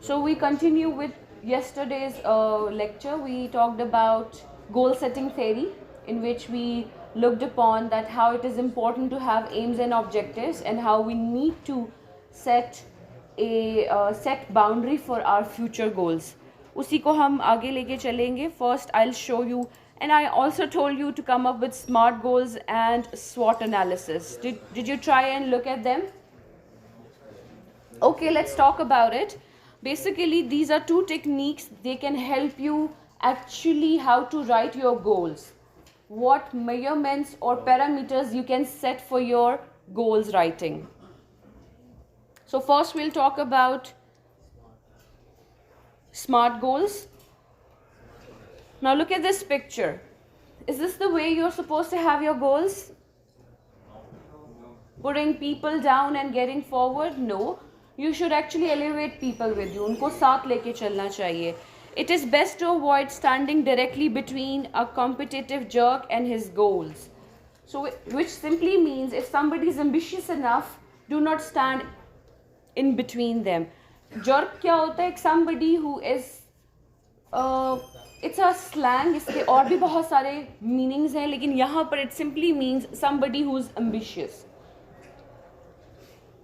So we continue with yesterday's lecture. We talked about goal setting theory, in which we looked upon that how it is important to have aims and objectives, and how we need to set a set boundary for our future goals. उसी को हम आगे लेके चलेंगे. First, I'll show you, and I also told you to come up with SMART goals and SWOT analysis. Did you try and look at them? Okay, let's talk about it. Basically, these are two techniques. They can help you actually how to write your goals. What measurements or parameters you can set for your goals writing. So first we'll talk about SMART goals. Now look at this picture. Is this the way you're supposed to have your goals? Putting people down and getting forward? No. You should actually elevate people with you. उनको साथ लेके चलना चाहिए. It is best to avoid standing directly between a competitive jerk and his goals. So, which simply means if somebody is ambitious enough, do not stand in between them. Jerk क्या होता है? Somebody who is it's a slang. इसके और भी बहुत सारे meanings हैं, लेकिन यहाँ पर it simply means somebody who is ambitious.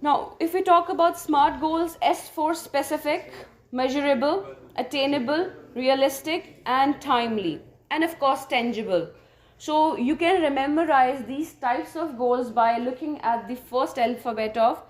Now, if we talk about SMART goals, S for specific, measurable, attainable, realistic, and timely, and of course tangible. So you can memorize these types of goals by looking at the first alphabet of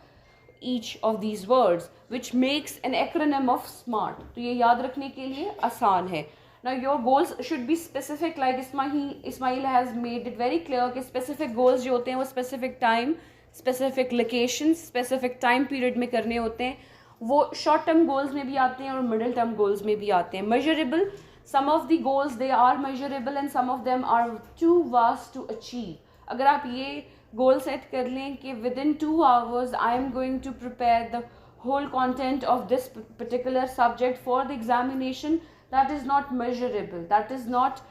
each of these words, which makes an acronym of SMART. तो ये याद रखने के लिए आसान है. Now your goals should be specific, like Ismail has made it very clear कि specific goals जो होते हैं वो specific time, specific location, specific time period में करने होते हैं. वो short term goals में भी आते हैं और middle term goals में भी आते हैं. Measurable, some of the goals they are measurable and some of them are too vast to achieve. अगर आप ये goal set कर लें कि within 2 hours I am going to prepare the whole content of this particular subject for the examination, that is not measurable, that is not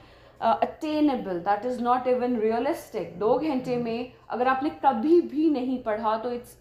attainable, that is not even realistic. 2 घंटे में अगर आपने कभी भी नहीं पढ़ा तो it's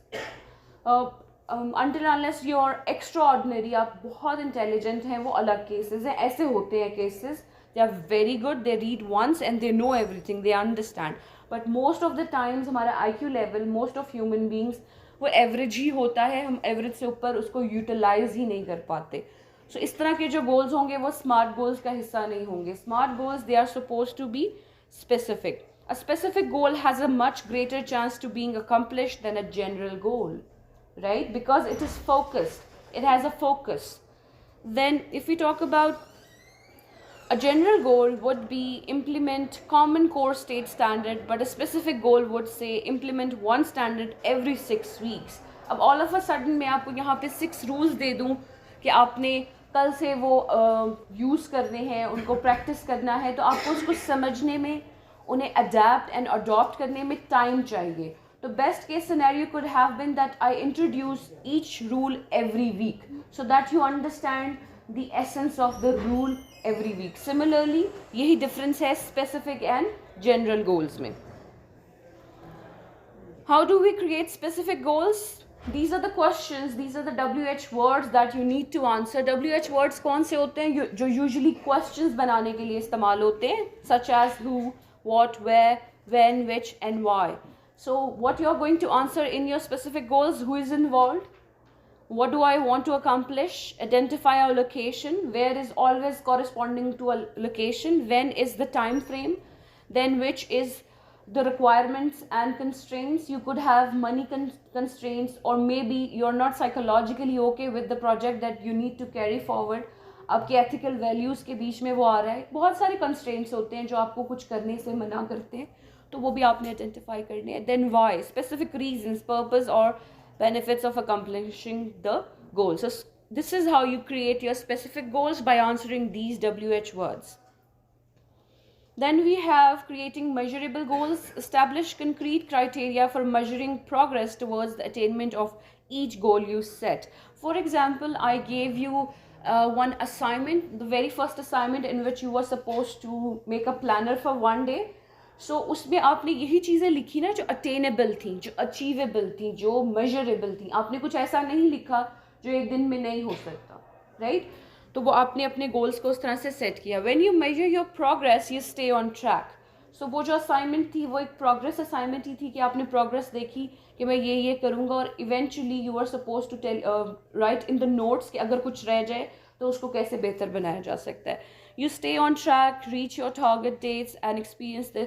until unless you are extraordinary, आप बहुत intelligent हैं, वो अलग cases हैं. ऐसे होते हैं cases, they are very good, they read once and they know everything, they understand. But most of the times हमारा IQ level, most of human beings वो average ही होता है, हम average से ऊपर उसको utilize ही नहीं कर पाते. So इस तरह के जो goals होंगे वो smart goals का हिस्सा नहीं होंगे. Smart goals, they are supposed to be specific. A specific goal has a much greater chance to being accomplished than a general goal, right? Because it is focused. It has a focus. Then if we talk about a general goal would be implement common core state standard, but a specific goal would say implement one standard every 6 weeks. अब all of a sudden मैं आपको यहाँ पे 6 rules दे दूँ कि आपने कल से वो यूज़ करने हैं, उनको प्रैक्टिस करना है, तो आपको उसको समझने में, उन्हें अडेप्ट एंड अडॉप्ट करने में टाइम चाहिए. तो best case scenario could have been that I introduce each rule every week so that you understand the essence of the rule every week. Similarly यही डिफरेंस है स्पेसिफिक एंड जनरल गोल्स में. How do we create specific goals? These are the questions, these are the WH words that you need to answer. WH words कौन से होते हैं जो usually questions बनाने के लिए इस्तेमाल होते हैं, such as who, what, where, when, which and why. So what you are going to answer in your specific goals: who is involved, what do I want to accomplish, identify a location, where is always corresponding to a location, when is the time frame, then which is the requirements and constraints. You could have money constraints, or maybe you're not psychologically okay with the project that you need to carry forward. आपके ethical values के बीच में वो आ रहा है. बहुत सारे constraints होते हैं जो आपको कुछ करने से मना करते हैं, तो वो भी आपने identify करने हैं. Then why, specific reasons, purpose or benefits of accomplishing the goal. So this is how you create your specific goals, by answering these WH words. Then we have creating measurable goals. Establish concrete criteria for measuring progress towards the attainment of each goal you set. For example, I gave you one assignment, the very first assignment, in which you were supposed to make a planner for 1 day. So उसमें आपने यही चीज़ें लिखी ना जो attainable थी, जो achievable थी, जो measurable थी. आपने कुछ ऐसा नहीं लिखा जो एक दिन में नहीं हो सकता. राइट? तो वो आपने अपने गोल्स को उस तरह से सेट किया. When you measure your progress you stay on track. So वो जो असाइनमेंट थी वो एक प्रोग्रेस असाइनमेंट ही थी कि आपने प्रोग्रेस देखी कि मैं ये करूँगा, और eventually you are suppose to tell write in the notes कि अगर कुछ रह जाए तो उसको कैसे बेहतर बनाया जा सकता है. You stay on track, reach your target dates, and experience the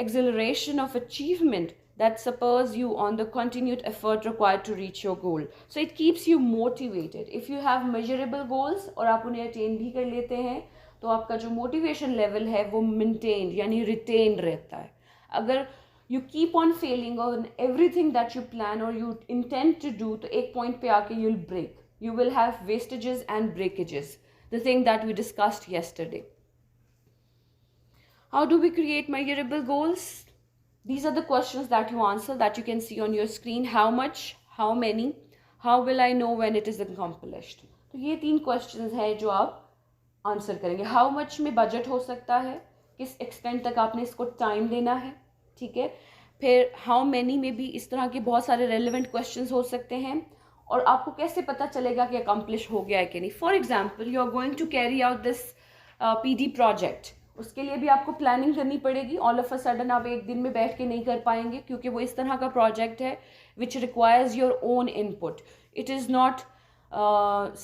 exhilaration of achievement that spurs you on the continued effort required to reach your goal. So it keeps you motivated. If you have measurable goals और आप उन्हें attain भी कर लेते हैं तो आपका जो motivation level है वो maintained यानी retained रहता है. अगर you keep on failing on everything that you plan or you intend to do तो एक point पे आके you'll break. You will have wastages and breakages. The thing that we discussed yesterday. How do we create measurable goals? These are the questions that you answer that you can see on your screen. How much? How many? How will I know when it is accomplished? तो ये 3 questions हैं जो आप answer करेंगे. How much में budget हो सकता है, किस एक्सटेंट तक आपने इसको टाइम देना है, ठीक है. फिर how many में भी इस तरह के बहुत सारे relevant questions हो सकते हैं. और आपको कैसे पता चलेगा कि अकम्प्लिश हो गया है कि नहीं. For example you are going to carry out this PD project. उसके लिए भी आपको प्लानिंग करनी पड़ेगी. ऑल ऑफ अ सडन आप एक दिन में बैठ के नहीं कर पाएंगे क्योंकि वो इस तरह का प्रोजेक्ट है which requires your own input. It is not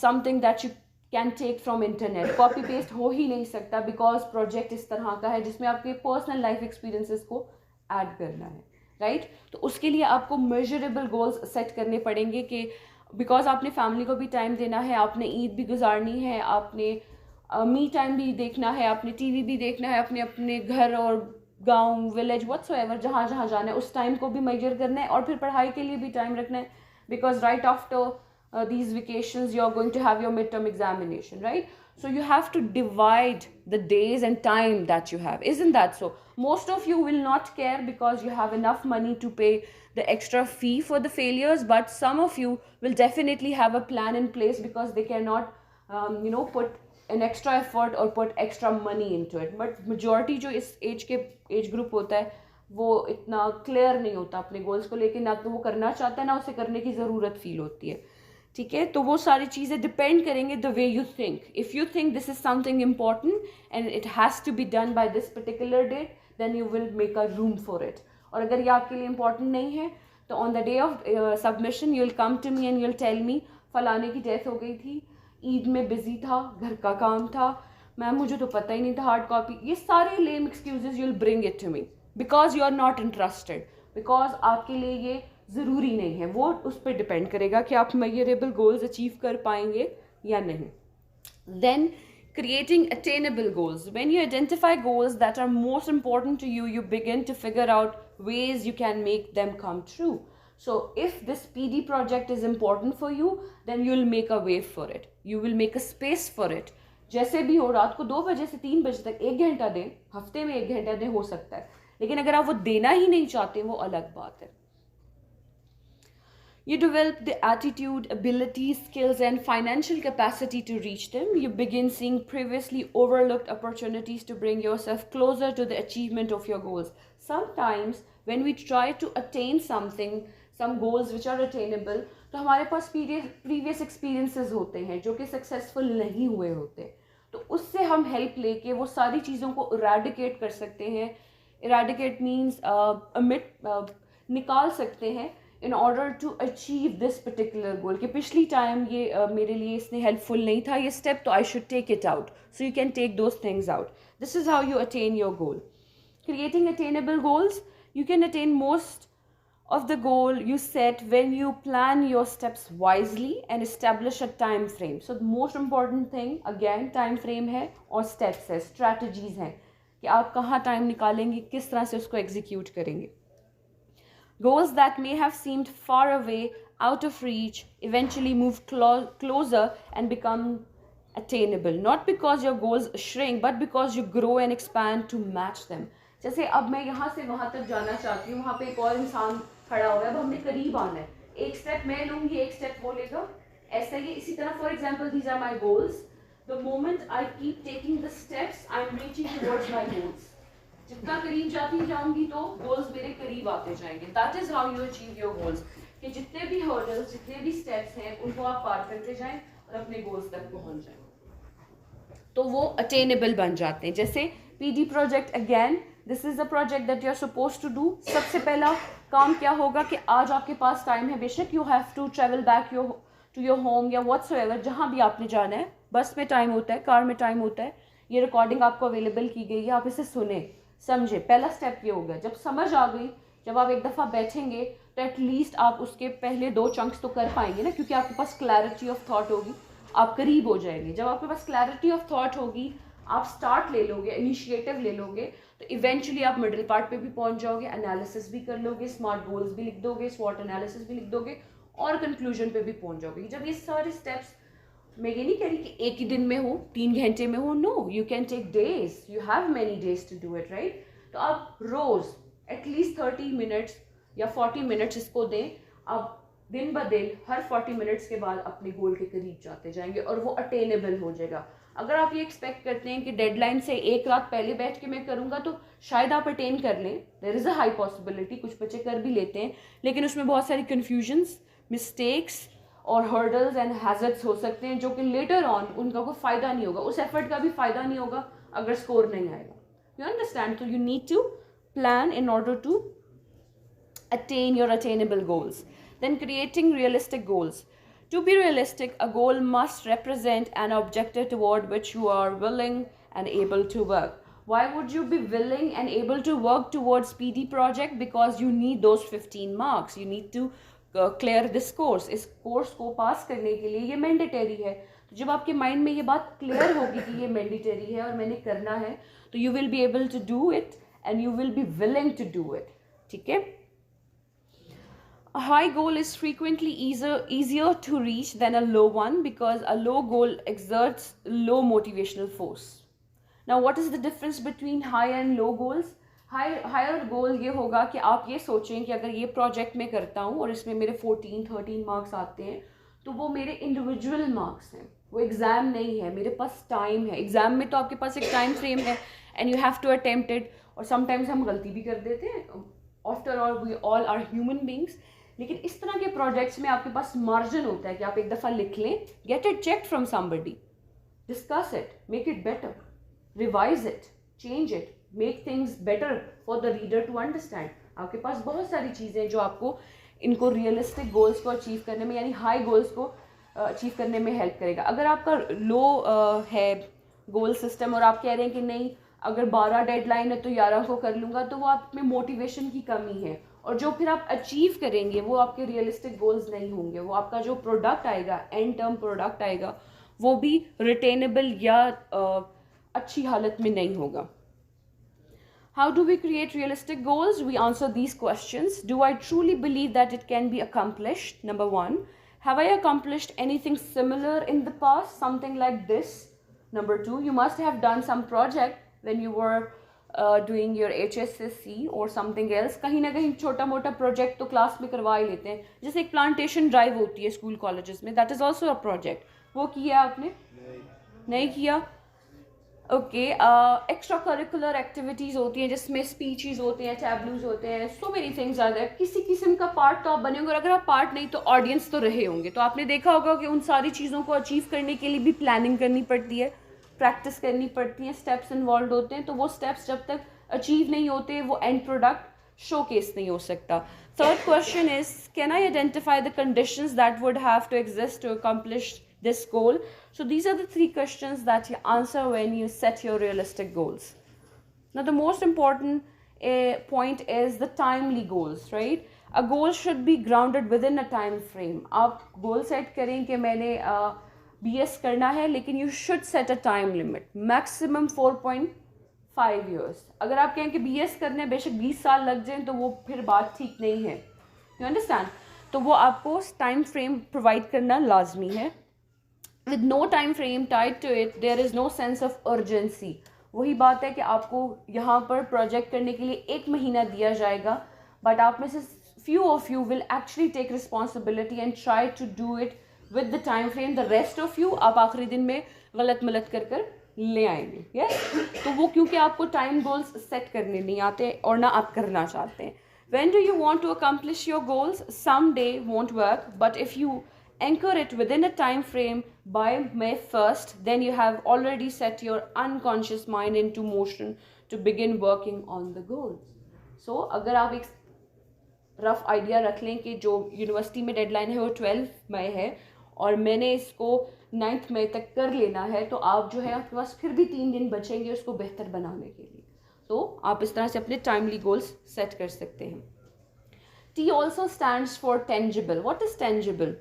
something that you can take from internet. Copy paste हो ही नहीं सकता बिकॉज प्रोजेक्ट इस तरह का है जिसमें आपके पर्सनल लाइफ एक्सपीरियंसेस को ऐड करना है, राइट. तो उसके लिए आपको मेजरेबल गोल्स सेट करने पड़ेंगे कि बिकॉज आपने फैमिली को भी टाइम देना है, आपने ईद भी गुजारनी है, आपने मी टाइम भी देखना है, आपने TV भी देखना है, अपने अपने घर और गांव विलेज व्हाटसोएवर जहाँ जहाँ जाना है उस टाइम को भी मेजर करना है. और फिर पढ़ाई के लिए भी टाइम रखना है because right after these vacations you are going to have your midterm examination, right? So you have to divide the days and time that you have. Isn't that so? Most of you will not care because you have enough money to pay the extra fee for the failures, but some of you will definitely have a plan in place because they cannot put an extra effort or put extra money into it. But majority जो इस age group होता है वो इतना clear नहीं होता अपने goals को लेके, ना तो वो करना चाहता है ना उसे करने की ज़रूरत फील होती है, ठीक है. तो वो सारी चीज़ें डिपेंड करेंगे the way you think. If you think this is something important and it has to be done by this particular date then you will make a room for it. और अगर ये आपके लिए इम्पॉर्टेंट नहीं है तो on the day of submission you will come to me and you will tell me फलाने की डेथ हो गई थी, ईद में बिजी था, घर का काम था, मैम मुझे तो पता ही नहीं था, हार्ड कॉपी. ये सारे lame excuses you will bring it to me because you are not interested, because आपके लिए ये ज़रूरी नहीं है. वो उस पर डिपेंड करेगा कि आप मेजरेबल गोल्स अचीव कर पाएंगे या नहीं. Then creating attainable goals. When you identify goals that are most important to you, you begin to figure out ways you can make them come true. So if this PD project is important for you, then you will make a way for it. You will make a space for it. जैसे भी हो, रात को 2 बजे से 3 बजे तक 1 घंटा दें, हफ्ते में 1 घंटा दें, हो सकता है. लेकिन अगर आप वो देना ही नहीं चाहते वो अलग बात है. You develop the attitude, abilities, skills, and financial capacity to reach them. You begin seeing previously overlooked opportunities to bring yourself closer to the achievement of your goals. Sometimes when we try to attain something, some goals which are attainable, तो हमारे पास previous experiences होते हैं जो कि successful नहीं हुए होते. तो उससे हम help लेके वो सारी चीज़ों को eradicate कर सकते हैं. Eradicate means निकाल सकते हैं in order to achieve this particular goal. कि पिछली टाइम ये मेरे लिए इसने हेल्पफुल नहीं था ये स्टेप, तो I should take it out. So you can take those things out. This is how you attain your goal. Creating attainable goals. You can attain most of the goal you set when you plan your steps wisely and establish a time frame. So the most important thing again time frame है और steps है, strategies हैं कि आप कहाँ time निकालेंगे, किस तरह से उसको execute करेंगे. Goals that may have seemed far away, out of reach, eventually move closer and become attainable. Not because your goals shrink, but because you grow and expand to match them. जैसे अब मैं यहाँ से वहाँ तक जाना चाहती हूँ, वहाँ पे एक और इंसान खड़ा हुआ है, अब हमने करीब आना है. एक स्टेप मैं लूँगी, एक स्टेप वो लेगा, ऐसा ही. इसी तरह for example these are my goals. The moment I keep taking the steps, I'm reaching towards my goals. जितना करीब जाती जाऊंगी तो गोल्स मेरे करीब आते जाएंगे. That is how you achieve your goals. कि जितने भी हर्डल्स, जितने भी स्टेप्स हैं उनको आप पार करते जाएं. और अपने गोल्स तक पहुंच जाएं, तो वो अटेनेबल बन जाते हैं. जैसे PD project, again this is the project that you are suppose to do. सबसे पहला काम क्या होगा कि आज आपके पास टाइम है, बेशक you have to travel back to your home या व्हाट्सएवर, जहाँ भी आपने जाना है. बस में टाइम होता है, कार में टाइम होता है. ये रिकॉर्डिंग आपको अवेलेबल की गई है, आप इसे सुने, समझे. पहला स्टेप ये हो गया. जब समझ आ गई, जब आप एक दफ़ा बैठेंगे तो एटलीस्ट आप उसके पहले 2 चंक्स तो कर पाएंगे ना, क्योंकि आपके पास क्लैरिटी ऑफ थॉट होगी, आप करीब हो जाएंगे. जब आपके पास क्लैरिटी ऑफ थॉट होगी, आप स्टार्ट ले लोगे, इनिशिएटिव ले लोगे, तो इवेंचुअली आप मिडिल पार्ट पे भी पहुंच जाओगे, एनालिसिस भी कर लोगे, स्मार्ट गोल्स भी लिख दोगे, स्वॉट एनालिसिस भी लिख दोगे और कंक्लूजन पे भी पहुंच जाओगे. जब ये सारे स्टेप्स, मैं ये नहीं कह रही कि एक ही दिन में हो, 3 घंटे में हो, no, you can take days, you have many days to do it, right. तो आप रोज एटलीस्ट 30 मिनट्स या 40 मिनट्स इसको दें. आप दिन ब दिन हर 40 मिनट्स के बाद अपने गोल के करीब जाते जाएंगे और वो अटेनेबल हो जाएगा. अगर आप ये एक्सपेक्ट करते हैं कि डेडलाइन से एक रात पहले बैठ के मैं करूँगा तो शायद आप अटेन कर लें, there is a high possibility, कुछ बच्चे कर भी लेते हैं, लेकिन उसमें बहुत सारी कन्फ्यूजन्स, मिस्टेक्स और हर्डल्स एंड हैजर्ड्स हो सकते हैं, जो कि लेटर ऑन उनका कोई फ़ायदा नहीं होगा, उस एफर्ट का भी फ़ायदा नहीं होगा अगर स्कोर नहीं आएगा. You understand. तो you need to plan in order to attain your attainable goals. Then creating realistic goals. To be realistic, a goal must represent an objective toward which you are willing and able to work. Why would you be willing and able to work towards PD project? Because you need those 15 marks. You need to clear this course. इस course को पास करने के लिए ये mandatory है. तो जब आपके माइंड में ये बात क्लियर होगी कि ये मैंडेटरी है और मैंने करना है, तो you will be able to do it and you will be willing to do it. ठीक है. A high goal is frequently easier to reach than a low one because a low goal exerts low motivational force. Now what is the difference between high and low goals? Higher goal ये होगा कि आप ये सोचें कि अगर ये project मैं करता हूँ और इसमें मेरे 14-13 मार्क्स आते हैं, तो वो मेरे इंडिविजुअल मार्क्स हैं, वो एग्ज़ाम नहीं है, मेरे पास टाइम है. एग्ज़ाम में तो आपके पास एक टाइम फ्रेम है and you have to attempt it, और समटाइम्स हम गलती भी कर देते हैं, after all we all are human beings. लेकिन इस तरह के प्रोजेक्ट्स में आपके पास मार्जिन होता है कि आप एक दफ़ा लिख लें, get it check from somebody, discuss it, make it better, revise it, change it, make things better for the reader to understand. आपके पास बहुत सारी चीज़ें जो आपको इनको रियलिस्टिक गोल्स को अचीव करने में, यानी हाई गोल्स को अचीव करने में हेल्प करेगा. अगर आपका लो है गोल सिस्टम और आप कह रहे हैं कि नहीं, अगर 12 डेडलाइन है तो 11 को कर लूँगा, तो वो आप में मोटिवेशन की कमी है, और जो फिर आप अचीव करेंगे वो आपके रियलिस्टिक गोल्स नहीं होंगे. वो आपका जो प्रोडक्ट आएगा, एंड टर्म प्रोडक्ट आएगा, वो भी रिटेनेबल या अच्छी हालत में नहीं होगा. How do we create realistic goals? We answer these questions. Do I truly believe that it can be accomplished? Number 1. Have I accomplished anything similar in the past? Something like this. Number 2. You must have done some project when you were doing your HSSC or something else. कहीं ना कहीं छोटा मोटा project तो class में करवा ही लेते हैं. जैसे एक प्लांटेशन ड्राइव होती है स्कूल कॉलेजेस में, that is also a project. वो किया आपने? नहीं किया. ओके. एक्स्ट्रा करिकुलर एक्टिविटीज़ होती हैं जिसमें स्पीचेस होते हैं, टैबलूज होते हैं, so many things are there. किसी किस्म का पार्ट तो आप बने होंगे, और अगर आप पार्ट नहीं तो ऑडियंस तो रहे होंगे. तो आपने देखा होगा कि उन सारी चीज़ों को अचीव करने के लिए भी प्लानिंग करनी पड़ती है, प्रैक्टिस करनी पड़ती है, स्टेप्स इन्वॉल्व होते हैं. तो वो स्टेप्स जब तक अचीव नहीं होते, वो एंड प्रोडक्ट शोकेस नहीं हो सकता. Third question is, can I identify the conditions that would have to exist to accomplish this goal? So these are the 3 questions that you answer when you set your realistic goals. Now the most important point is the timely goals, right? A goal should be grounded within a time frame. आप goal set करें कि मैंने BS करना है, लेकिन you should set a time limit, maximum 4.5 years. अगर आप कहें कि BS करने बेशक 20 साल लग जाएं, तो वो फिर बात ठीक नहीं है. You understand? तो वो आपको टाइम फ्रेम प्रोवाइड करना लाजमी है. With no time frame tied to it, there is no sense of urgency. वही बात है कि आपको यहाँ पर प्रोजेक्ट करने के लिए 1 महीना दिया जाएगा, बट आप में से few of you will actually take responsibility and try to do it with the time frame. The rest of you आप आखिरी दिन में गलत मलत कर ले आएंगे. Yes? तो वो क्योंकि आपको टाइम गोल्स सेट करने नहीं आते और ना आप करना चाहते हैं. When do you want to accomplish your goals? Some day won't work, but if you anchor it within a time frame by May 1st, then you have already set your unconscious mind into motion to begin working on the goals. So अगर आप एक rough idea रख लें कि जो university में deadline है वो 12 मई है और मैंने इसको 9 मई तक कर लेना है, तो आप जो है आपके पास फिर भी 3 दिन बचेंगे उसको बेहतर बनाने के लिए. तो आप इस तरह से अपने टाइमली गोल्स सेट कर सकते हैं. T also stands for tangible. What is tangible?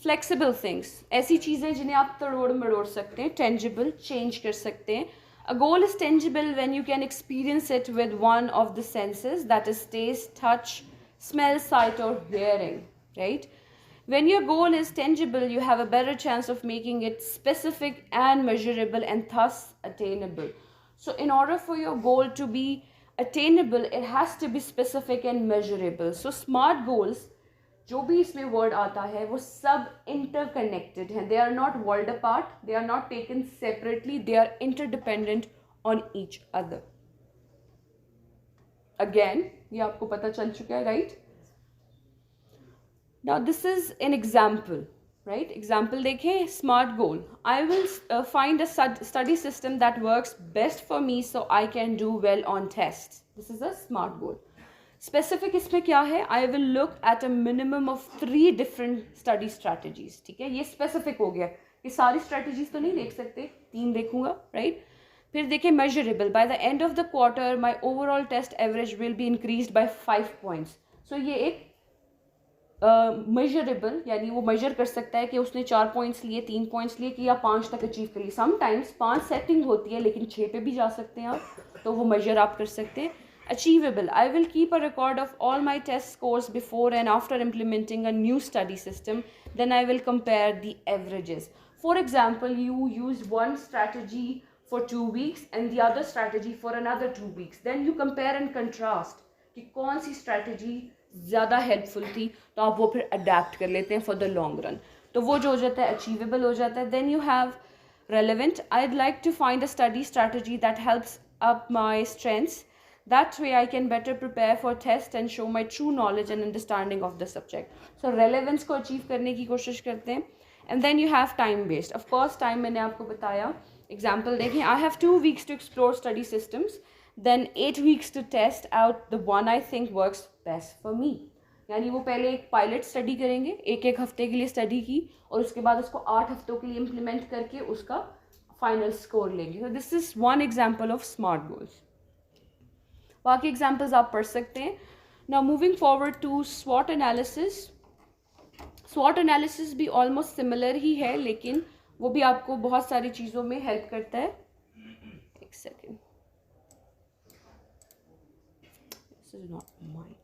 Flexible things. ऐसी चीज़ें जिन्हें आप तोड़ मरोड़ सकते हैं. Tangible, change कर सकते हैं. A goal is tangible when you can experience it with one of the senses, that is taste, touch, smell, sight or hearing, right? When your goal is tangible, you have a better chance of making it specific and measurable and thus attainable. So in order for your goal to be attainable, it has to be specific and measurable. So smart goals, जो भी इसमें word आता है वो सब interconnected हैं. They are not worlds apart, they are not taken separately, they are interdependent on each other. Again, ये आपको पता चल चुका है, right? Now this is an example, right? Example देखें, smart goal. I will find a study system that works best for me so I can do well on tests. This is a smart goal. Specific इसमें क्या है? I will look at a minimum of 3 different study strategies. ठीक है, ये specific हो गया कि सारी strategies तो नहीं देख सकते, 3 देखूंगा, right? फिर देखें measurable. By the end of the quarter, my overall test average will be increased by 5 points. So ये एक measurable, यानी वो measure कर सकता है कि उसने 4 points लिए, 3 points लिए कि या 5 तक achieve कर लिए. Sometimes 5 setting होती है लेकिन 6 पे भी जा सकते हैं आप, तो वो measure आप कर सकते हैं. Achievable. I will keep a record of all my test scores before and after implementing a new study system. Then I will compare the averages. For example, you use one strategy for 2 weeks and the other strategy for another 2 weeks. Then you compare and contrast कि कौन सी strategy ज़्यादा helpful थी, तो आप वो फिर adapt कर लेते हैं for the long run. तो वो जो हो जाता है achievable हो जाता है. Then you have relevant. I'd like to find a study strategy that helps up my strengths. That way I can better prepare for test and show my true knowledge and understanding of the subject. So relevance को achieve करने की कोशिश करते हैं. And then you have time based. Of course time मैंने आपको बताया. Example देखें, I have 2 weeks to explore study systems, then 8 weeks to test out the one I think works best for me. यानी वो पहले एक पायलट स्टडी करेंगे, एक हफ्ते के लिए स्टडी की और उसके बाद उसको 8 हफ्तों के लिए इम्प्लीमेंट करके उसका फाइनल स्कोर लेंगे. So this is one example of smart goals. बाकी एग्जाम्पल्स आप पढ़ सकते हैं. नाउ मूविंग फॉरवर्ड टू स्वॉट एनालिसिस. स्वॉट एनालिसिस भी ऑलमोस्ट सिमिलर ही है लेकिन वो भी आपको बहुत सारी चीज़ों में हेल्प करता है. एक second, this is not mine.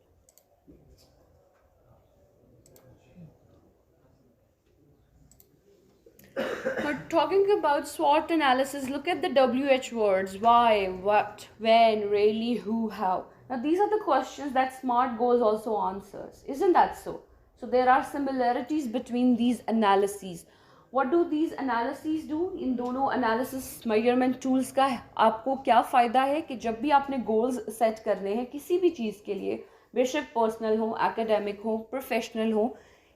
But talking about SWOT analysis, look at the WH words. Why, what, when, really, who, how. Now these are the questions that SMART goals also answers. Isn't that so? So there are similarities between these analyses. What do these analyses do? इन दोनों analysis measurement tools का आपको क्या फ़ायदा है कि जब भी आपने goals set करने हैं किसी भी चीज़ के लिए, बेशक personal हो, academic हो, professional हो,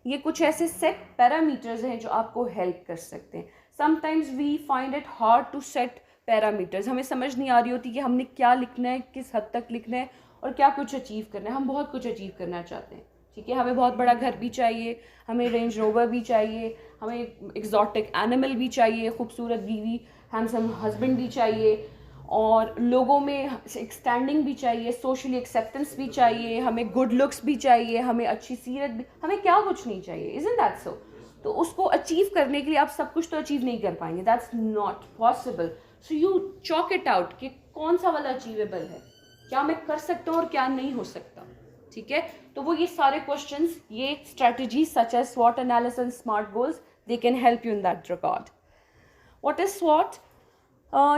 ये कुछ ऐसे सेट पैरामीटर्स हैं जो आपको हेल्प कर सकते हैं. Sometimes we find it hard to set parameters. हमें समझ नहीं आ रही होती कि हमने क्या लिखना है, किस हद तक लिखना है और क्या कुछ अचीव करना है. हम बहुत कुछ अचीव करना चाहते हैं, ठीक है. हमें बहुत बड़ा घर भी चाहिए, हमें रेंज रोवर भी चाहिए, हमें एक्जॉटिक एनिमल भी चाहिए, खूबसूरत बीवी, हैंडसम हस्बैंड भी चाहिए और लोगों में एक स्टैंडिंग भी चाहिए, सोशली एक्सेप्टेंस भी चाहिए, हमें गुड लुक्स भी चाहिए, हमें अच्छी सीरत भी, हमें क्या कुछ नहीं चाहिए. Isn't that so? तो उसको अचीव करने के लिए आप सब कुछ तो अचीव नहीं कर पाएंगे. That's not possible. So you chalk it out कि कौन सा वाला अचीवेबल है, क्या मैं कर सकता हूँ और क्या नहीं हो सकता, ठीक है. तो वो ये सारे क्वेश्चंस, ये strategy such as SWOT analysis and smart goals, they can help you in that regard. What is SWOT?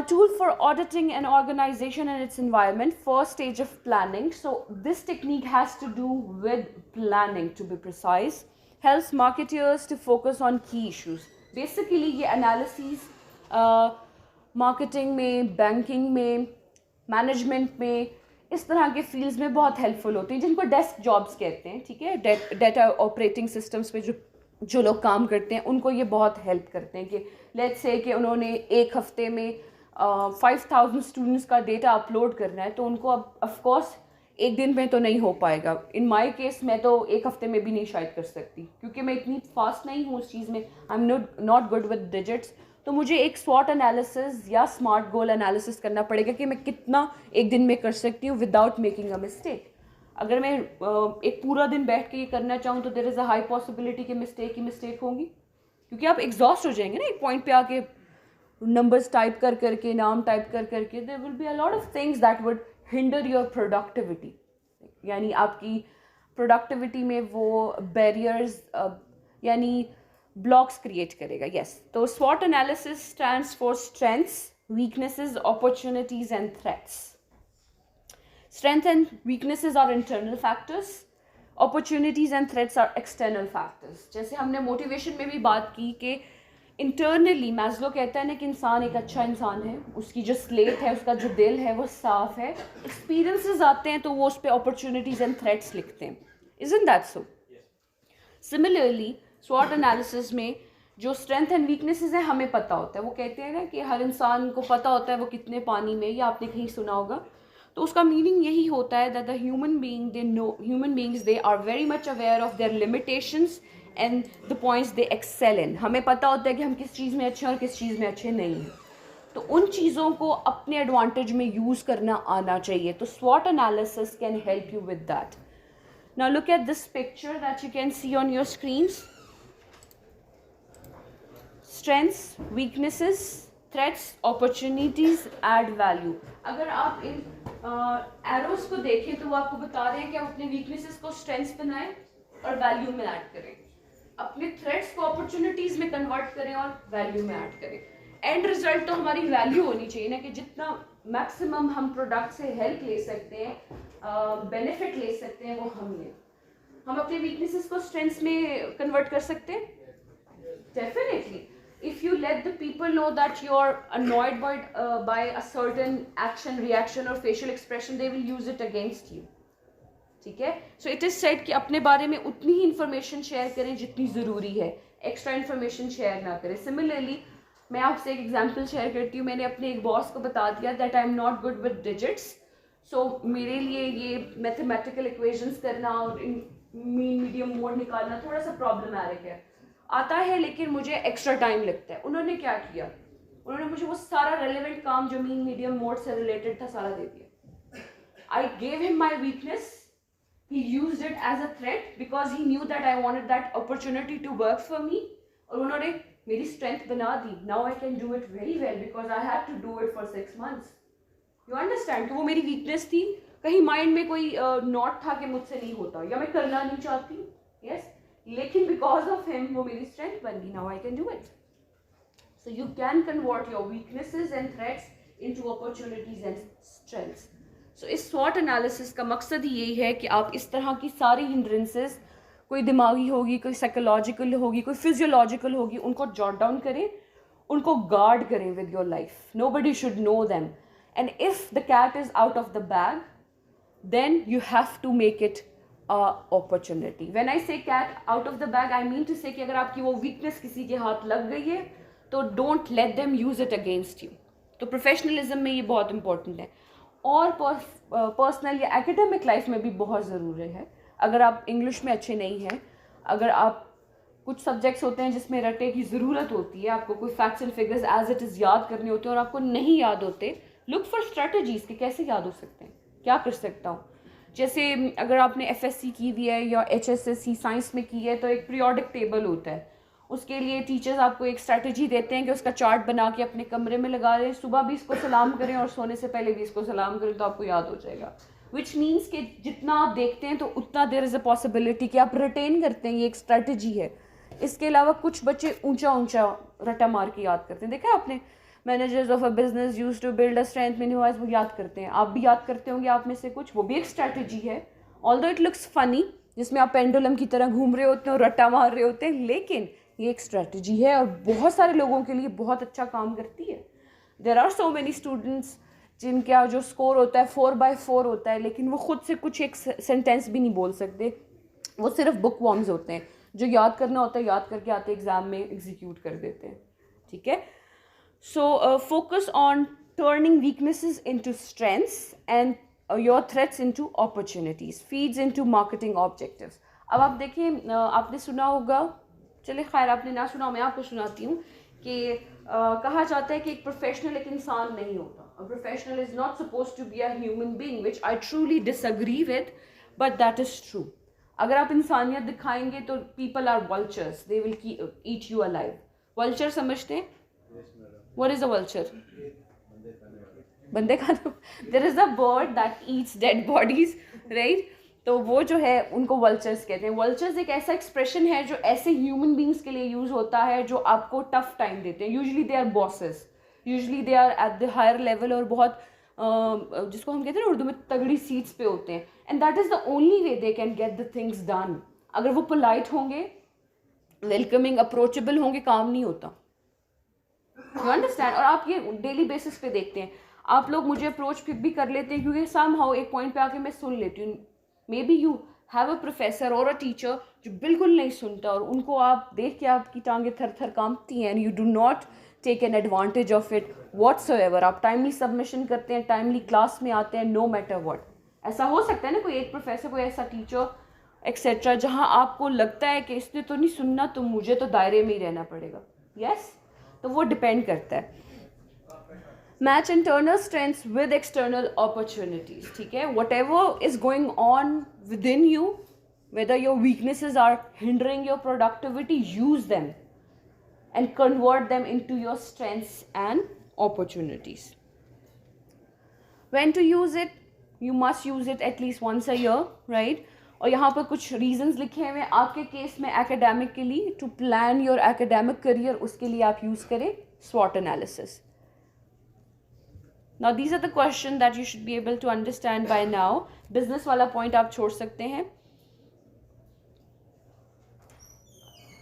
Tool for auditing an organization and its environment, first stage of planning. So this technique has to do with planning, to be precise. Helps marketers to focus on key issues. Basically ये analysis marketing में, banking में, management में, इस तरह के fields में बहुत helpful होती हैं, जिनको डेस्क जॉब्स कहते हैं, ठीक है। डेटा ऑपरेटिंग सिस्टम्स पे जो लोग काम करते हैं उनको ये बहुत हेल्प करते हैं कि लेट्स से कि उन्होंने एक हफ्ते में 5000 स्टूडेंट्स का डेटा अपलोड करना है, तो उनको अब ऑफकोर्स एक दिन में तो नहीं हो पाएगा। इन माय केस मैं तो एक हफ्ते में भी नहीं शायद कर सकती, क्योंकि मैं इतनी फास्ट नहीं हूँ उस चीज़ में, आई am not good with digits. तो मुझे एक स्वॉट एनालिसिस या स्मार्ट गोल एनालिसिस करना पड़ेगा कि मैं कितना एक दिन में कर सकती हूँ विदाउट मेकिंग अ मिस्टेक। अगर मैं एक पूरा दिन बैठ के ये करना चाहूँ तो there is a high possibility कि मिस्टेक होंगी, क्योंकि आप एग्जॉस्ट हो जाएंगे ना एक पॉइंट पे आके, नंबर्स टाइप कर करके, नाम टाइप कर करके। There will be a lot of things that would hinder your productivity, यानी आपकी प्रोडक्टिविटी में वो बैरियर्स यानी ब्लॉक्स क्रिएट करेगा। यस, तो स्वॉट analysis stands for strengths, weaknesses, opportunities and threats. Strengths and weaknesses are internal factors, opportunities and threats are external factors. जैसे हमने मोटिवेशन में भी बात की कि इंटरनली मैस्लो कहता है ना कि इंसान एक अच्छा इंसान है, उसकी जो स्लेट है, उसका जो दिल है वो साफ है, एक्सपीरियंसेस आते हैं तो वो उस पर अपॉर्चुनिटीज एंड थ्रेट्स लिखते हैं। Isn't that so? Similarly, SWOT analysis में जो स्ट्रेंथ एंड वीकनेसेस है हमें पता होता है। वो कहते हैं ना कि हर इंसान को पता होता है वो कितने पानी में, या आपने कहीं सुना होगा। तो उसका मीनिंग यही होता है that the human beings they are very much aware of their limitations and the points they excel in. हमें पता होता है कि हम किस चीज़ में अच्छे हैं और किस चीज़ में अच्छे नहीं हैं, तो उन चीज़ों को अपने एडवांटेज में यूज़ करना आना चाहिए। तो स्वॉट analysis can help you with that. Now look at this picture that you can see on your screens. Strengths, weaknesses, threats, opportunities, add value. अगर आप इन एरोज को देखें तो वो आपको बता रहे हैं कि आप अपने वीकनेसेस को स्ट्रेंथ्स बनाएं और वैल्यू में ऐड करें, अपने थ्रेट्स को अपॉर्चुनिटीज में कन्वर्ट करें और वैल्यू में ऐड करें। एंड रिजल्ट तो हमारी वैल्यू होनी चाहिए ना, कि जितना मैक्सिमम हम प्रोडक्ट से हेल्प ले सकते हैं, बेनिफिट ले सकते हैं, वो हम लें। हम अपने वीकनेसेस को स्ट्रेंथ्स में कन्वर्ट कर सकते हैं, definitely. If you let the people know that you're annoyed by a certain action, reaction or facial expression, they will use it against you. ठीक है? So it is said कि अपने बारे में उतनी ही information शेयर करें जितनी ज़रूरी है, एक्स्ट्रा information शेयर ना करें। Similarly, मैं आपसे एक एग्जाम्पल शेयर करती हूँ। मैंने अपने एक बॉस को बता दिया that I am not good with digits, so मेरे लिए ये मैथमेटिकल इक्वेशंस करना और मीन मीडियम मोड निकालना थोड़ा सा प्रॉब्लमैटिक है, आता है लेकिन मुझे एक्स्ट्रा टाइम लगता है। उन्होंने क्या किया, उन्होंने मुझे वो सारा रेलिवेंट काम जो मीन मीडियम मोड से रिलेटेड था सारा दे दिया। I gave him my weakness, he used it as a threat because he knew that I wanted that opportunity to work for me, और उन्होंने मेरी स्ट्रेंथ बना दी। Now I can do it very well because I have to do it for 6 months। You understand? तो वो मेरी weakness थी, कहीं माइंड में कोई नॉट था कि मुझसे नहीं होता या मैं करना नहीं चाहती, यस, लेकिन बिकॉज ऑफ हिम वो मेरी स्ट्रेंथ बन गई। Now I can do it. So you can convert your weaknesses and threats into opportunities and strengths. So इस स्वॉट एनालिसिस का मकसद ही यही है कि आप इस तरह की सारी हिंड्रेंसेस, कोई दिमागी होगी, कोई साइकोलॉजिकल होगी, कोई फिजियोलॉजिकल होगी, उनको जॉट डाउन करें, उनको गार्ड करें with your life. Nobody should know them, and if the cat is out of the bag then you have to make it opportunity. When I say cat out of the bag, I mean to say कि अगर आपकी वो weakness किसी के हाथ लग गई है तो don't let them use it against you. तो प्रोफेशनलिज्म में ये बहुत इंपॉर्टेंट है, और पर्सनल या एकेडमिक लाइफ में भी बहुत ज़रूरी है। अगर आप इंग्लिश में अच्छे नहीं हैं, अगर आप कुछ सब्जेक्ट्स होते हैं जिसमें रटे की ज़रूरत होती है, आपको कोई facts and figures as it is याद करने होते हैं और आपको नहीं याद होते, लुक फॉर स्ट्रेटजीज कि कैसे याद हो सकते हैं, क्या कर सकता हूँ। जैसे अगर आपने FSC की हुई है या HSSC साइंस में की है तो एक पीरियोडिक टेबल होता है, उसके लिए टीचर्स आपको एक स्ट्रैटेजी देते हैं कि उसका चार्ट बना के अपने कमरे में लगा दें, सुबह भी इसको सलाम करें और सोने से पहले भी इसको सलाम करें तो आपको याद हो जाएगा। विच मीन्स कि जितना आप देखते हैं तो उतना देयर इज़ अ पॉसिबिलिटी कि आप रिटेन करते हैं, ये एक स्ट्रैटेजी है। इसके अलावा कुछ बच्चे ऊंचा ऊंचा रटा मार के याद करते हैं, देखा आपने, managers of a business use to build a strength minimise, वो याद करते हैं। आप भी याद करते होंगे आप में से कुछ, वो भी एक स्ट्रैटेजी है। ऑल्दो इट लुक्स फनी, जिसमें आप पेंडुलम की तरह घूम रहे होते हैं और रट्टा मार रहे होते हैं, लेकिन ये एक स्ट्रैटेजी है और बहुत सारे लोगों के लिए बहुत अच्छा काम करती है। There are so many students जिनका जो स्कोर होता है 4/4 होता है, लेकिन वो खुद से कुछ एक सेंटेंस भी नहीं बोल सकते, वो सिर्फ बुक वॉर्म्स होते हैं, जो याद करना होता है याद करके आते एग्ज़ाम में एग्जीक्यूट कर देते हैं, ठीक है. So focus on turning weaknesses into strengths and your threats into opportunities, feeds into marketing objectives. अब आप देखिए, आपने सुना होगा, चलिए खैर आपने ना सुना, मैं आपको सुनाती हूँ कि कहा जाता है कि एक प्रोफेशनल एक इंसान नहीं होता. A professional is not supposed to be a human being, which I truly disagree with, but that is true. अगर आप इंसानियत दिखाएंगे तो people are vultures, they will eat you alive. Vulture समझते हैं? What is a vulture? बंदे खाना. There is a bird that eats dead bodies, right? तो वो जो है उनको वल्चर्स कहते हैं. वल्चर्स एक ऐसा एक्सप्रेशन है जो ऐसे ह्यूमन बींग्स के लिए यूज़ होता है जो आपको टफ टाइम देते हैं. Usually they are bosses, usually they are at the higher level और बहुत जिसको हम कहते हैं ना उर्दू में तगड़ी सीट्स पे होते हैं. And that is the only way they can get the things done. अगर वो पोलाइट होंगे, वेलकमिंग, अप्रोचेबल होंगे, काम नहीं होता. You understand. और आप ये डेली बेसिस पे देखते हैं, आप लोग मुझे अप्रोच फिर भी कर लेते हैं क्योंकि समहाउ एक पॉइंट पे आके मैं सुन लेती हूँ. May be you have a professor और अ टीचर जो बिल्कुल नहीं सुनता और उनको आप देख के आपकी टांगें थर थर कांपती हैं. And you do not take an advantage of it whatsoever. आप टाइमली सबमिशन करते हैं, टाइमली क्लास में आते हैं, नो मैटर व्हाट. ऐसा हो सकता है ना कोई एक प्रोफेसर, कोई ऐसा टीचर एक्सेट्रा जहाँ आपको लगता है कि इसने तो नहीं सुनना तो मुझे तो दायरे में ही रहना पड़ेगा. यस, तो वो डिपेंड करता है. Match internal strengths with external opportunities, ठीक है. Whatever is going on within you, whether your weaknesses are hindering your productivity, use them and convert them into your strengths and opportunities. When to use it? You must use it at least once a year, right? और यहाँ पर कुछ reasons लिखे हुए हैं आपके case में academic के लिए. To plan your academic career, उसके लिए आप use करें SWOT analysis. Now these are the questions that you should be able to understand by now. Business वाला point आप छोड़ सकते हैं.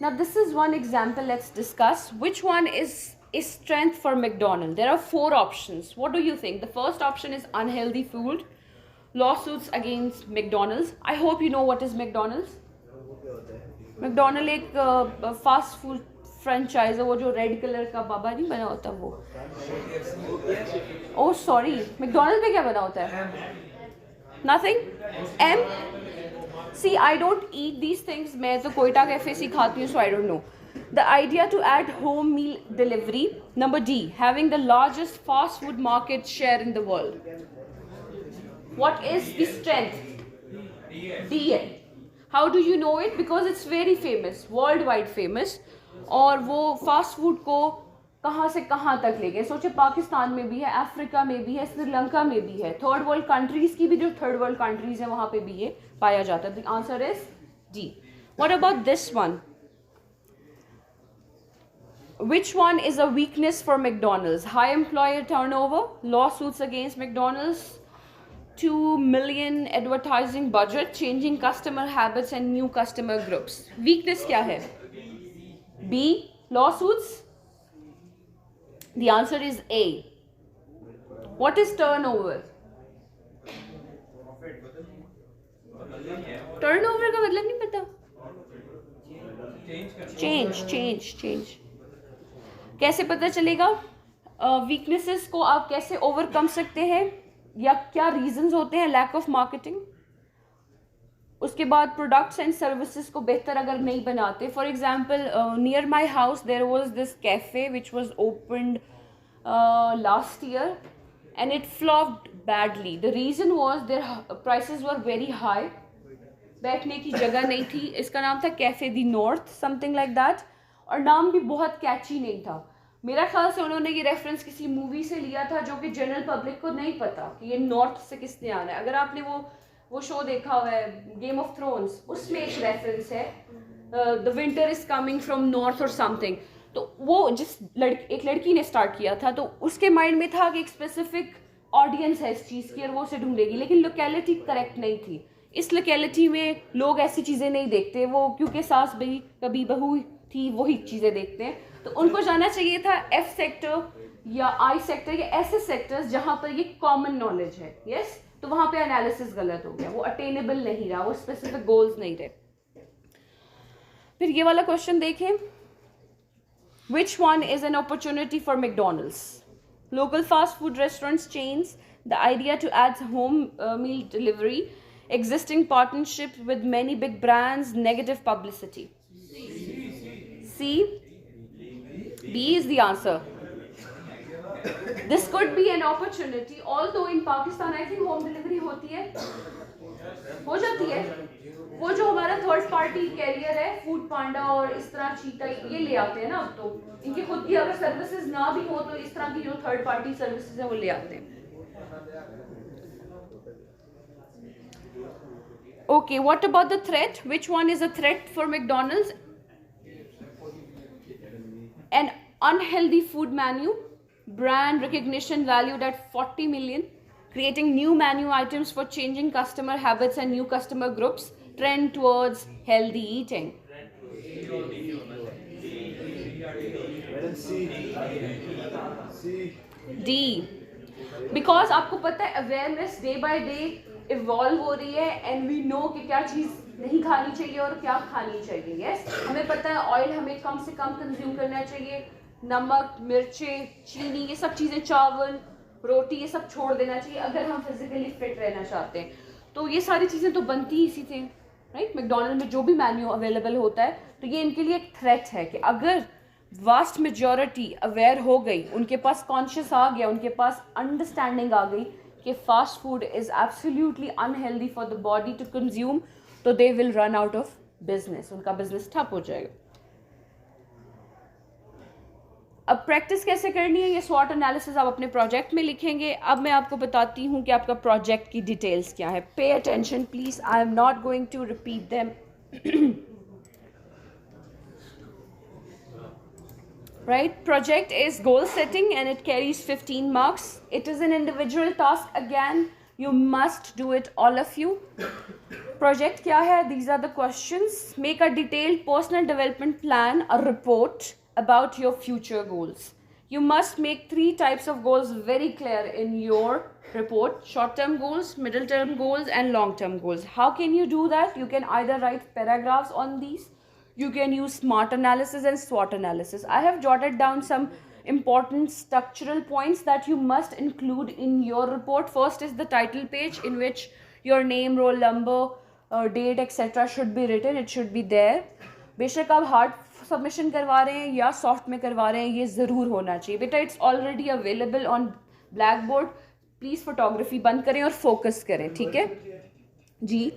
Now this is one example. Let's discuss which one is strength for McDonald's. There are 4 options. What do you think? The first option is unhealthy food, lawsuits against McDonald's. I hope you know what is McDonald's. McDonald's एक fast food franchise है, वो जो red colour का बाबा नहीं बना होता वो. Oh sorry, McDonald पे क्या बना होता है? Nothing. Um. See, I don't eat these things. मैं तो कोयटा कैफे से खाती हूँ, so I don't know. The idea to add home meal delivery. Number D, having the largest fast food market share in the world. What is the strength? D. How do you know it? Because it's very famous, worldwide famous. और वो fast food को कहाँ से कहाँ तक ले गए. सोचे पाकिस्तान में भी है, अफ्रीका में भी है, श्रीलंका में भी है, थर्ड वर्ल्ड कंट्रीज की भी जो थर्ड वर्ल्ड कंट्रीज है वहाँ पे भी ये पाया जाता है. The answer is D. What about this one? Which one is a weakness for McDonald's? High employer turnover, lawsuits against McDonald's, 2 million advertising budget, changing customer habits and new customer groups. Weakness क्या है? B, lawsuits. The answer is A. What is turnover? Turnover का मतलब नहीं पता. Change. कैसे पता चलेगा? Weaknesses को आप कैसे ओवरकम सकते हैं या क्या रीजंस होते हैं? Lack of marketing. उसके बाद प्रोडक्ट्स एंड सर्विसेज को बेहतर अगर नहीं बनाते. For example, near my house there was this cafe which was opened last year and it flopped badly. The reason was their prices were very high. बैठने की जगह नहीं थी. इसका नाम था cafe the north, something like that, और नाम भी बहुत कैची नहीं था. मेरा ख्याल से उन्होंने ये रेफरेंस किसी मूवी से लिया था जो कि जनरल पब्लिक को नहीं पता कि ये नॉर्थ से किसने आना है. अगर आपने वो शो देखा हुआ है गेम ऑफ थ्रोन्स, उसमें एक रेफरेंस है the winter is coming from north और समथिंग. तो वो एक लड़की ने स्टार्ट किया था, तो उसके माइंड में था कि एक स्पेसिफिक ऑडियंस है इस चीज़ की और वो उसे ढूंढेगी, लेकिन लोकेलिटी करेक्ट नहीं थी. इस लोकेलिटी में लोग ऐसी चीज़ें नहीं देखते. वो क्योंकि सास बही कभी बहू थी वही चीज़ें देखते हैं, तो उनको जाना चाहिए था एफ सेक्टर या आई सेक्टर या ऐसे सेक्टर्स जहाँ पर ये कॉमन नॉलेज है. यस, तो वहाँ पे एनालिसिस गलत हो गया, वो अटेनेबल नहीं रहा, वो स्पेसिफिक गोल्स नहीं रहे. फिर ये वाला क्वेश्चन देखें, which one is an opportunity for McDonald's? Local fast food restaurants chains, the idea to add home meal delivery, existing partnerships with many big brands, negative publicity. C. B is the answer. This could be an opportunity, although in Pakistan I think home delivery होती है, हो जाती है. वो जो हमारा third party career है, food पांडा और इस तरह चीता, ये ले आते हैं ना. अब तो इनकी खुद की अगर सर्विसेज ना भी हो तो इस तरह की जो थर्ड पार्टी सर्विसेज है वो ले आते हैं. Okay, what about the threat? Which one is a threat for McDonald's? N unhealthy food menu, brand recognition valued at 40 million, creating new menu items for changing customer habits and new customer groups, trend towards healthy eating. D. Because आपको पता है awareness day by day evolve हो रही है and we know कि क्या चीज़ नहीं खानी चाहिए और क्या खानी चाहिए. यस, हमें पता है ऑयल हमें कम से कम कंज्यूम करना चाहिए, नमक, मिर्चें, चीनी, ये सब चीज़ें, चावल, रोटी, ये सब छोड़ देना चाहिए अगर हम फिजिकली फिट रहना चाहते हैं. तो ये सारी चीज़ें तो बनती ही इसी से, राइट. मैकडॉनल्ड में जो भी मेन्यू अवेलेबल होता है, तो ये इनके लिए एक थ्रेट है कि अगर वास्ट मेजॉरिटी अवेयर हो गई, उनके पास कॉन्शियस आ गया, उनके पास अंडरस्टैंडिंग आ गई कि fast food is absolutely unhealthy for the body to consume, तो they will run out of business, उनका बिजनेस ठप हो जाएगा. अब प्रैक्टिस कैसे करनी है, ये स्वॉट एनालिसिस आप अपने प्रोजेक्ट में लिखेंगे. अब मैं आपको बताती हूँ कि आपका प्रोजेक्ट की डिटेल्स क्या है. Pay attention please, I am not going to repeat them. Right, project is goal setting and it carries 15 marks. It is an individual task again, you must do it, all of you. Project क्या है? These are the questions. Make a detailed personal development plan, a report about your future goals. You must make 3 types of goals very clear in your report: short-term goals, middle-term goals and long-term goals. How can you do that? You can either write paragraphs on these, you can use SMART analysis and SWOT analysis. I have jotted down some important structural points that you must include in your report. First is the title page, in which your name, roll number, date, etc. should be written. It should be there. बेशक आप hard submission करवा रहे हैं या soft में करवा रहे हैं, ये ज़रूर होना चाहिए. बेटा it's already available on black board. Please photography बंद करें और फोकस करें, ठीक है जी.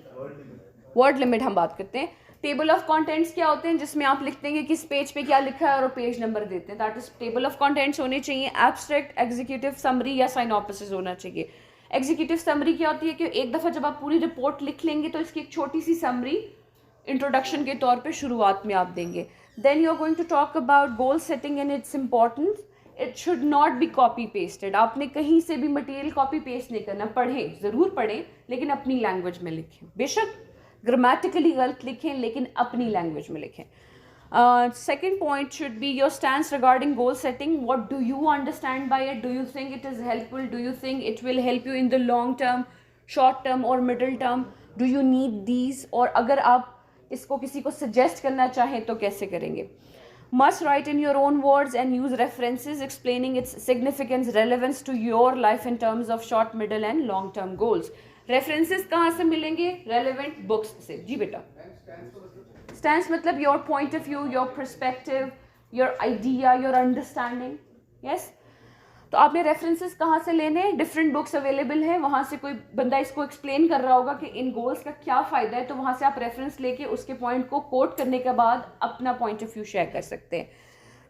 वर्ड लिमिट हम बात करते हैं. टेबल ऑफ कंटेंट्स क्या होते हैं, जिसमें आप लिखते हैं कि किस पेज पे क्या लिखा है और पेज नंबर देते हैं. That is table of contents होने चाहिए. एब्स्ट्रैक्ट, एग्जीक्यूटिव समरी या साइनॉप्सिस होना चाहिए. एग्जीक्यूटिव समरी क्या होती है कि एक दफ़ा जब आप पूरी रिपोर्ट लिख लेंगे तो इसकी एक छोटी सी समरी इंट्रोडक्शन के तौर पे शुरुआत में आप देंगे. Then you are going to talk about goal setting and its importance. It should not be copy pasted. आपने कहीं से भी मटेरियल कॉपी पेस्ट नहीं करना. पढ़ें, ज़रूर पढ़ें, लेकिन अपनी लैंग्वेज में लिखें. बेशक ग्रामेटिकली गलत लिखें, लेकिन अपनी लैंग्वेज में लिखें. Second point should be your stance regarding goal setting. What do you understand by it? Do you think it is helpful? Do you think it will help you in the long term, short term or middle term? Do you need these? और अगर आप इसको किसी को suggest करना चाहें तो कैसे करेंगे? Must write in your own words and use references explaining its significance, relevance to your life in terms of short, middle and long term goals. References कहाँ से मिलेंगे? रेलेवेंट बुक्स से. जी बेटा. स्टैंस मतलब your point of view, your perspective, your idea, your understanding. Yes, तो आपने references कहाँ से लेने हैं? डिफरेंट बुक्स अवेलेबल हैं, वहाँ से कोई बंदा इसको एक्सप्लेन कर रहा होगा कि इन गोल्स का क्या फ़ायदा है, तो वहाँ से आप रेफरेंस लेके उसके पॉइंट को कोट करने के बाद अपना पॉइंट ऑफ व्यू शेयर कर सकते हैं.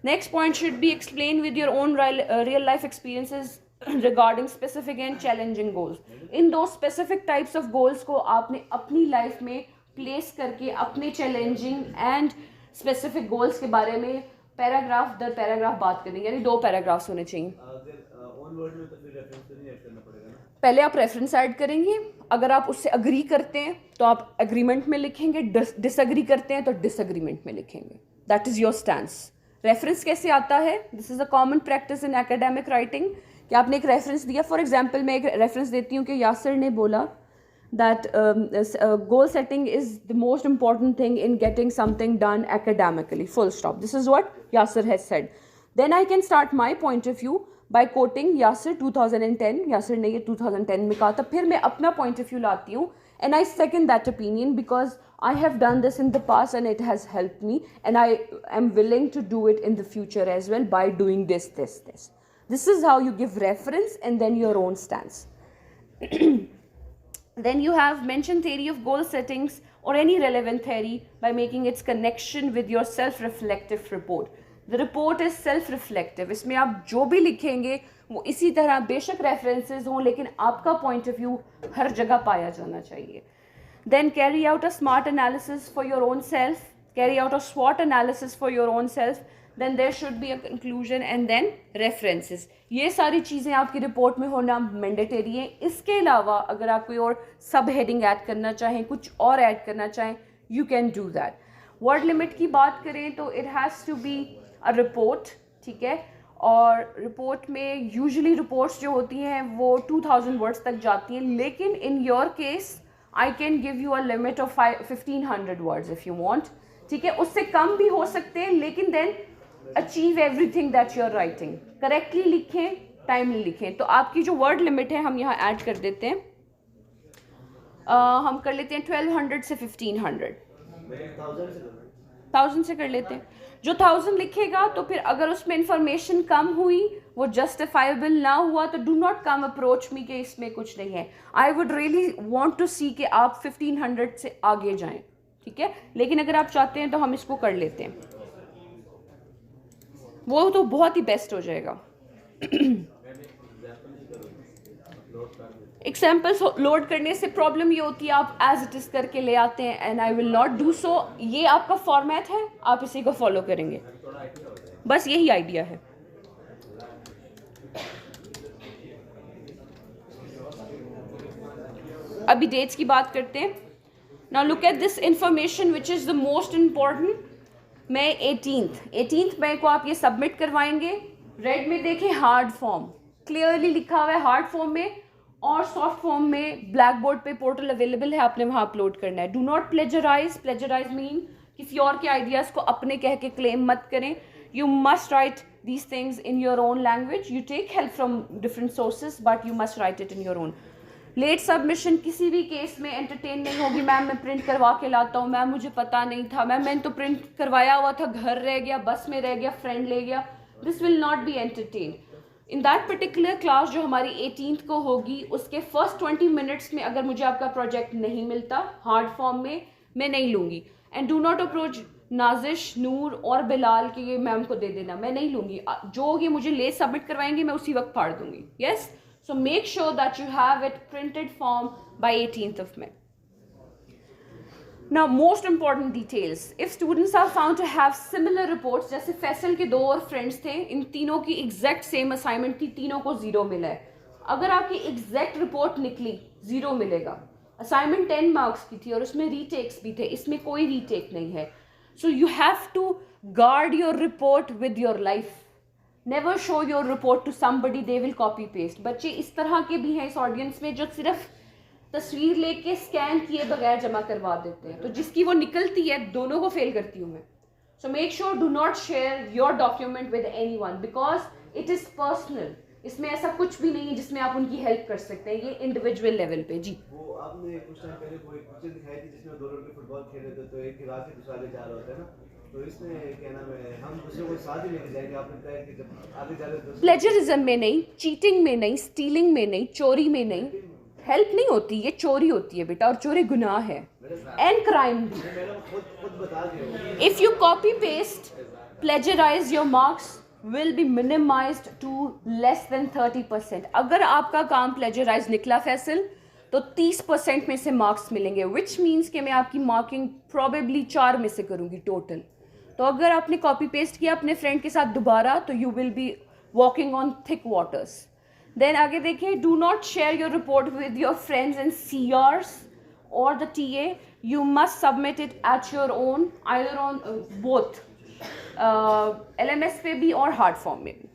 Next point should be explain with your own real life experiences regarding specific and challenging goals. इन दो specific types of goals को आपने अपनी लाइफ में प्लेस करके अपने चैलेंजिंग एंड स्पेसिफिक गोल्स के बारे में पैराग्राफ दर पैराग्राफ बात करेंगे. यानी 2 पैराग्राफ्स होने चाहिए. पहले आप रेफरेंस ऐड करेंगे अगर आप उससे अग्री करते हैं तो आप एग्रीमेंट में लिखेंगे, डिसअग्री करते हैं तो डिसअग्रीमेंट में लिखेंगे. That is your stance. Reference कैसे आता है? This is a common practice in academic writing कि आपने एक रेफरेंस दिया. फॉर एग्जाम्पल मैं एक रेफरेंस देती हूँ कि यासिर ने बोला that goal setting is the most important thing in getting something done academically, full stop. This is what Yasir has said. Then I can start my point of view by quoting Yasir 2010. Yasir ने ये 2010 में कहा था. फिर मैं अपना point of view लाती हूँ and I second that opinion because I have done this in the past and it has helped me and I am willing to do it in the future as well by doing this. This is how you give reference and then your own stance. Then you have mentioned theory of goal settings or any relevant theory by making its connection with your self-reflective report. The report is self-reflective. इसमें आप जो भी लिखेंगे वो इसी तरह बेशक references हों लेकिन आपका point of view हर जगह पाया जाना चाहिए. Then carry out a SMART analysis for your own self. Carry out a SWOT analysis for your own self. Then there should be a conclusion and then references. ये सारी चीज़ें आपकी report में होना मैंडेटरी है. इसके अलावा अगर आप कोई और सब हेडिंग ऐड करना चाहें, कुछ और ऐड करना चाहें, you can do that. Word limit की बात करें तो it has to be a report. ठीक है. और रिपोर्ट में यूजुअली रिपोर्ट्स जो होती हैं वो 2000 वर्ड्स तक जाती हैं लेकिन in your case I can give you a limit of 1500 words if you want. ठीक है. उससे कम भी हो सकते हैं लेकिन then achieve everything that you are writing. Correctly लिखें, टाइमली लिखें. तो आपकी जो वर्ड लिमिट है हम यहाँ ऐड कर देते हैं. हम कर लेते हैं 1200 से 1500. 1000 से कर लेते हैं. जो 1000 लिखेगा तो फिर अगर उसमें इंफॉर्मेशन कम हुई, वो जस्टिफाइबल ना हुआ तो do not come approach me कि इसमें कुछ नहीं है. I would really want to see कि आप 1500 से आगे जाएं. ठीक है. लेकिन अगर आप चाहते हैं तो हम इसको कर लेते हैं. वो तो बहुत ही बेस्ट हो जाएगा. एग्जाम्पल्स लोड करने से प्रॉब्लम ये होती है आप एज इट इज करके ले आते हैं and I will not do so. ये आपका फॉर्मेट है, आप इसी को फॉलो करेंगे. बस यही आइडिया है. अभी डेट्स की बात करते हैं. Now look at this information which is the most important. मैं 18th मई को आप ये सबमिट करवाएंगे. रेड में देखें हार्ड फॉर्म क्लियरली लिखा हुआ है. हार्ड फॉर्म में और सॉफ्ट फॉर्म में ब्लैक बोर्ड पे पोर्टल अवेलेबल है, आपने वहाँ अपलोड करना है. डू नॉट प्लेजराइज मीन किसी और के आइडियाज़ को अपने कह के क्लेम मत करें. You must write these things in your own language. You take help from different sources but you must write it in your own. Late submission किसी भी केस में एंटरटेन नहीं होगी. मैम मैं प्रिंट करवा के लाता हूँ, मैम मुझे पता नहीं था, मैंने तो प्रिंट करवाया हुआ था, घर रह गया, बस में रह गया, फ्रेंड ले गया. This will not be entertain. In that particular class जो हमारी 18th को होगी उसके फर्स्ट 20 मिनट्स में अगर मुझे आपका प्रोजेक्ट नहीं मिलता हार्ड फॉर्म में, मैं नहीं लूँगी. And do not approach Nazish, Noor और बिलाल के ये मैम को दे देना, मैं नहीं लूँगी. जो ये मुझे लेट सबमिट करवाएंगे मैं उसी वक्त फाड़ दूँगी. Yes. So make sure that you have it printed form by 18th of May. Now most important details. If students are found to have similar reports, जैसे फैसल के 2 और फ्रेंड्स थे, इन तीनों की एग्जैक्ट सेम असाइनमेंट थी, तीनों को 0 मिला है. अगर आपकी एग्जैक्ट रिपोर्ट निकली 0 मिलेगा. असाइनमेंट 10 मार्क्स की थी और उसमें रीटेक्स भी थे, इसमें कोई रीटेक नहीं है. So you have to guard your report with your life. Never show your report to somebody, they will copy paste. बच्चे इस तरह के भी हैं इस ऑडियंस में जो सिर्फ तस्वीर लेके स्कैन किए बगैर जमा करवा देते हैं, तो जिसकी वो निकलती है दोनों को फेल करती हूँ मैं. So make sure do not share your document with anyone because it is personal. इसमें ऐसा कुछ भी नहीं है जिसमें आप उनकी हेल्प कर सकते हैं. ये इंडिविजुअल लेवल पे. जी वो आपने कुछ टाइम पहले कोई पिक्चर दिखाई थी जिसमें 2 लड़के फुटबॉल खेल रहे थे तो एक के रात से दूसरा आगे जा रहा होता है ना, तो इसमें क्या नाम है हम दूसरे को साथ ही लेके जाएंगे. आपने बताया कि जब आगे जा रहे तो प्लेजरिज्म में नहीं, चीटिंग में नहीं, स्टीलिंग में नहीं, चोरी में नहीं, हेल्प नहीं होती, ये चोरी होती है बेटा, और चोरी गुनाह है एंड क्राइम भी. खुद बता दिया. If you copy paste plagiarise your marks will be minimized to less than 30%. अगर आपका काम प्लेजराइज निकला फैसल तो 30% में से मार्क्स मिलेंगे, विच मीन्स कि मैं आपकी मार्किंग प्रॉबेबली 4 में से करूँगी टोटल. तो अगर आपने कॉपी पेस्ट किया अपने फ्रेंड के साथ दोबारा तो you will be walking on thick waters. Then आगे देखिए, do not share your report with your friends and seers और the TA. You must submit it at your own, either on both LMS पे भी और hard form में भी.